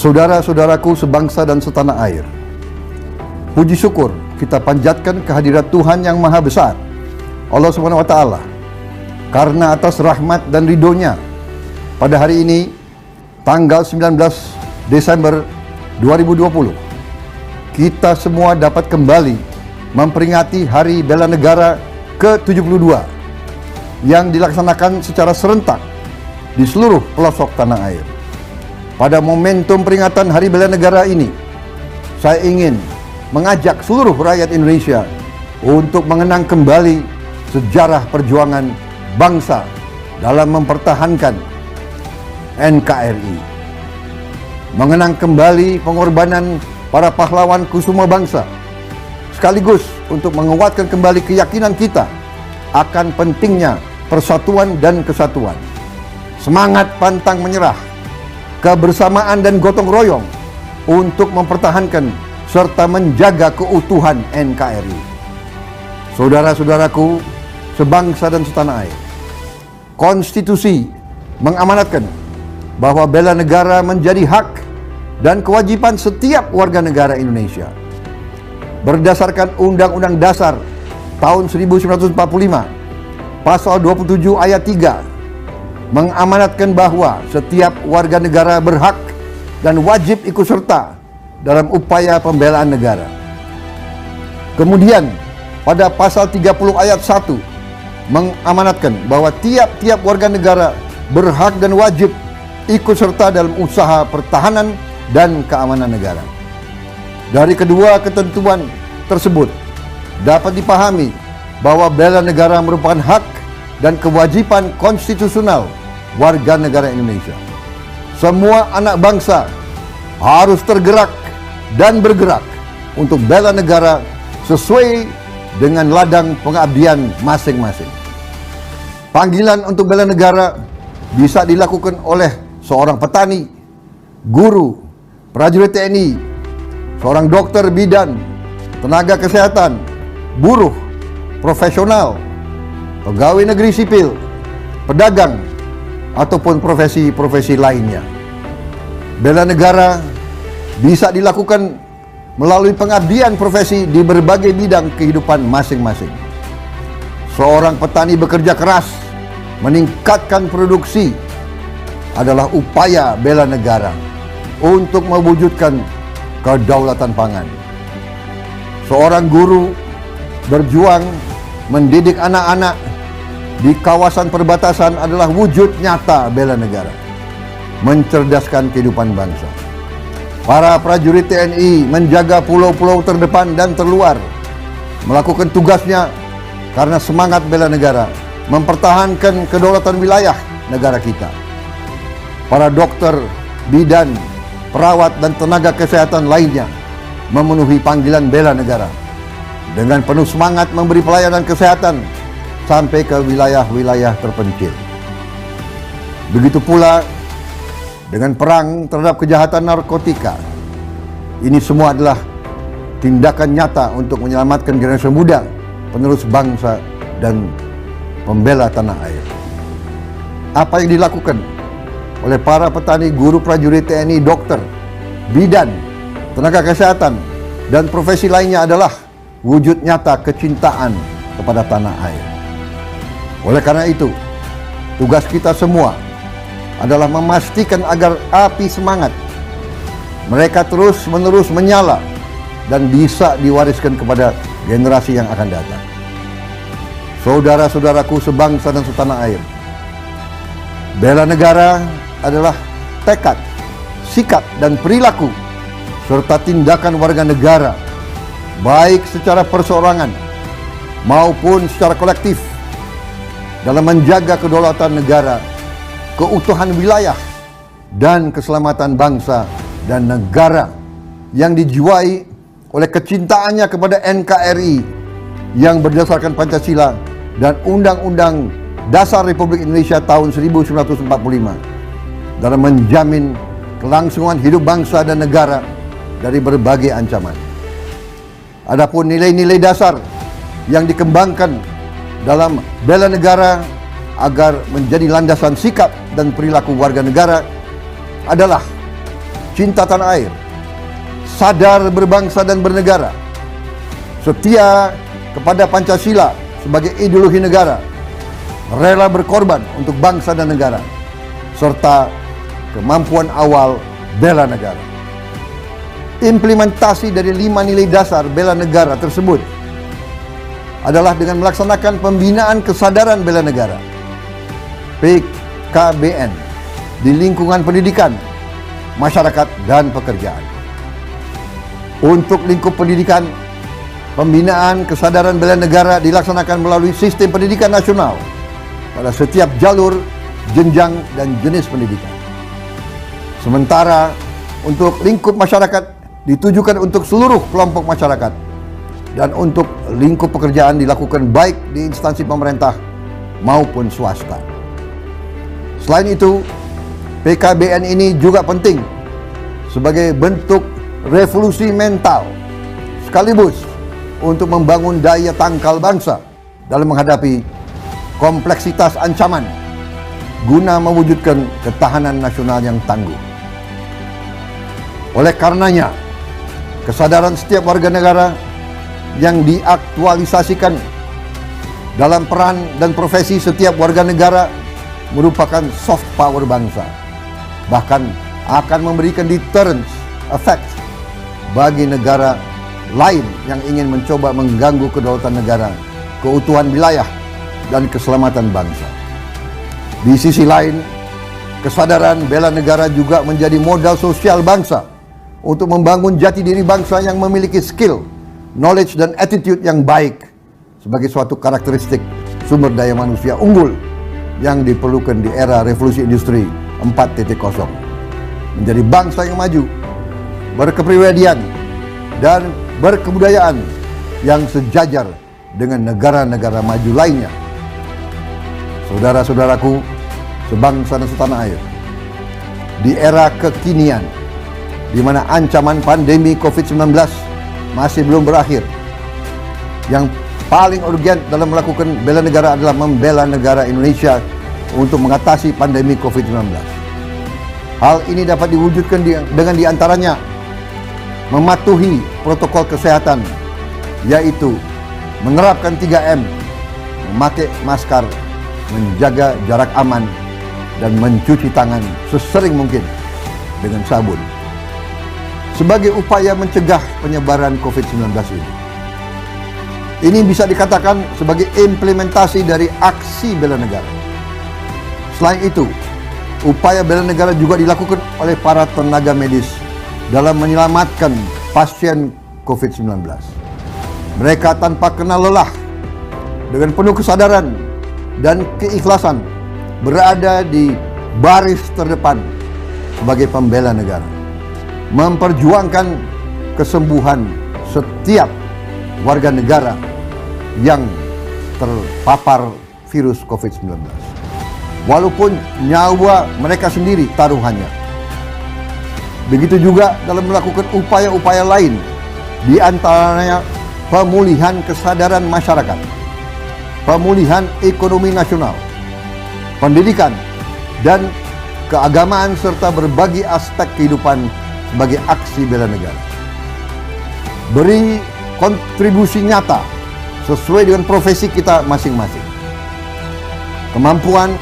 Saudara-saudaraku sebangsa dan setanah air, puji syukur kita panjatkan kehadirat Tuhan yang Maha Besar, Allah Subhanahu wa Ta'ala, karena atas rahmat dan ridhonya pada hari ini, tanggal 19 Desember 2020, kita semua dapat kembali memperingati Hari Bela Negara ke-72 yang dilaksanakan secara serentak di seluruh pelosok tanah air. Pada momentum peringatan Hari Bela Negara ini, saya ingin mengajak seluruh rakyat Indonesia untuk mengenang kembali sejarah perjuangan bangsa dalam mempertahankan NKRI. Mengenang kembali pengorbanan para pahlawan kusuma bangsa, sekaligus untuk menguatkan kembali keyakinan kita akan pentingnya persatuan dan kesatuan, semangat pantang menyerah, kebersamaan dan gotong royong untuk mempertahankan serta menjaga keutuhan NKRI. Saudara-saudaraku sebangsa dan setanah air, konstitusi mengamanatkan bahwa bela negara menjadi hak dan kewajiban setiap warga negara Indonesia. Berdasarkan Undang-Undang Dasar tahun 1945, pasal 27 ayat 3, mengamanatkan bahwa setiap warga negara berhak dan wajib ikut serta dalam upaya pembelaan negara. Kemudian pada pasal 30 ayat 1 mengamanatkan bahwa tiap-tiap warga negara berhak dan wajib ikut serta dalam usaha pertahanan dan keamanan negara. Dari kedua ketentuan tersebut dapat dipahami bahwa bela negara merupakan hak dan kewajiban konstitusional warga negara Indonesia. Semua anak bangsa harus tergerak dan bergerak untuk bela negara sesuai dengan ladang pengabdian masing-masing. Panggilan untuk bela negara bisa dilakukan oleh seorang petani, guru, prajurit TNI, seorang dokter bidan, tenaga kesehatan, buruh, profesional, pegawai negeri sipil, pedagang, ataupun profesi-profesi lainnya. Bela negara bisa dilakukan melalui pengabdian profesi di berbagai bidang kehidupan masing-masing. Seorang petani bekerja keras meningkatkan produksi adalah upaya bela negara untuk mewujudkan kedaulatan pangan. Seorang guru berjuang mendidik anak-anak di kawasan perbatasan adalah wujud nyata bela negara, mencerdaskan kehidupan bangsa. Para prajurit TNI menjaga pulau-pulau terdepan dan terluar, melakukan tugasnya karena semangat bela negara, mempertahankan kedaulatan wilayah negara kita. Para dokter, bidan, perawat dan tenaga kesehatan lainnya memenuhi panggilan bela negara dengan penuh semangat memberi pelayanan kesehatan sampai ke wilayah-wilayah terpencil. Begitu pula dengan perang terhadap kejahatan narkotika. Ini semua adalah tindakan nyata untuk menyelamatkan generasi muda, penerus bangsa dan pembela tanah air. Apa yang dilakukan oleh para petani, guru, prajurit TNI, dokter, bidan, tenaga kesehatan, dan profesi lainnya adalah wujud nyata kecintaan kepada tanah air. Oleh karena itu, tugas kita semua adalah memastikan agar api semangat mereka terus-menerus menyala dan bisa diwariskan kepada generasi yang akan datang. Saudara-saudaraku sebangsa dan setanah air, bela negara adalah tekad, sikap dan perilaku serta tindakan warga negara, baik secara perseorangan maupun secara kolektif, dalam menjaga kedaulatan negara, keutuhan wilayah, dan keselamatan bangsa dan negara yang dijiwai oleh kecintaannya kepada NKRI yang berdasarkan Pancasila dan Undang-Undang Dasar Republik Indonesia tahun 1945 dalam menjamin kelangsungan hidup bangsa dan negara dari berbagai ancaman. Adapun nilai-nilai dasar yang dikembangkan dalam bela negara agar menjadi landasan sikap dan perilaku warga negara adalah cinta tanah air, sadar berbangsa dan bernegara, setia kepada Pancasila sebagai ideologi negara, rela berkorban untuk bangsa dan negara, serta kemampuan awal bela negara. Implementasi dari 5 nilai dasar bela negara tersebut adalah dengan melaksanakan pembinaan kesadaran bela negara PKBN di lingkungan pendidikan, masyarakat, dan pekerjaan. Untuk lingkup pendidikan, pembinaan kesadaran bela negara dilaksanakan melalui sistem pendidikan nasional pada setiap jalur, jenjang, dan jenis pendidikan. Sementara untuk lingkup masyarakat ditujukan untuk seluruh kelompok masyarakat, dan untuk lingkup pekerjaan dilakukan baik di instansi pemerintah maupun swasta. Selain itu, PKBN ini juga penting sebagai bentuk revolusi mental sekaligus untuk membangun daya tangkal bangsa dalam menghadapi kompleksitas ancaman guna mewujudkan ketahanan nasional yang tangguh. Oleh karenanya, kesadaran setiap warga negara yang diaktualisasikan dalam peran dan profesi setiap warga negara merupakan soft power bangsa, bahkan akan memberikan deterrence effect bagi negara lain yang ingin mencoba mengganggu kedaulatan negara, keutuhan wilayah, dan keselamatan bangsa. Di sisi lain, kesadaran bela negara juga menjadi modal sosial bangsa untuk membangun jati diri bangsa yang memiliki skill, knowledge, dan attitude yang baik sebagai suatu karakteristik sumber daya manusia unggul yang diperlukan di era revolusi industri 4.0. Menjadi bangsa yang maju, berkepribadian, dan berkebudayaan yang sejajar dengan negara-negara maju lainnya. Saudara-saudaraku, sebangsa dan setanah air, di era kekinian di mana ancaman pandemi COVID-19 masih belum berakhir, yang paling urgent dalam melakukan bela negara adalah membela negara Indonesia untuk mengatasi pandemi COVID-19. Hal ini dapat diwujudkan dengan diantaranya mematuhi protokol kesehatan, yaitu menerapkan 3M, memakai masker, menjaga jarak aman, dan mencuci tangan sesering mungkin dengan sabun, sebagai upaya mencegah penyebaran COVID-19 ini. Ini bisa dikatakan sebagai implementasi dari aksi bela negara. Selain itu, upaya bela negara juga dilakukan oleh para tenaga medis dalam menyelamatkan pasien COVID-19. Mereka tanpa kenal lelah, dengan penuh kesadaran dan keikhlasan, berada di baris terdepan sebagai pembela negara, memperjuangkan kesembuhan setiap warga negara yang terpapar virus COVID-19. Walaupun nyawa mereka sendiri taruhannya. Begitu juga dalam melakukan upaya-upaya lain, di antaranya pemulihan kesadaran masyarakat, pemulihan ekonomi nasional, pendidikan, dan keagamaan, serta berbagai aspek kehidupan sebagai aksi bela negara. Beri kontribusi nyata sesuai dengan profesi kita masing-masing. Kemampuan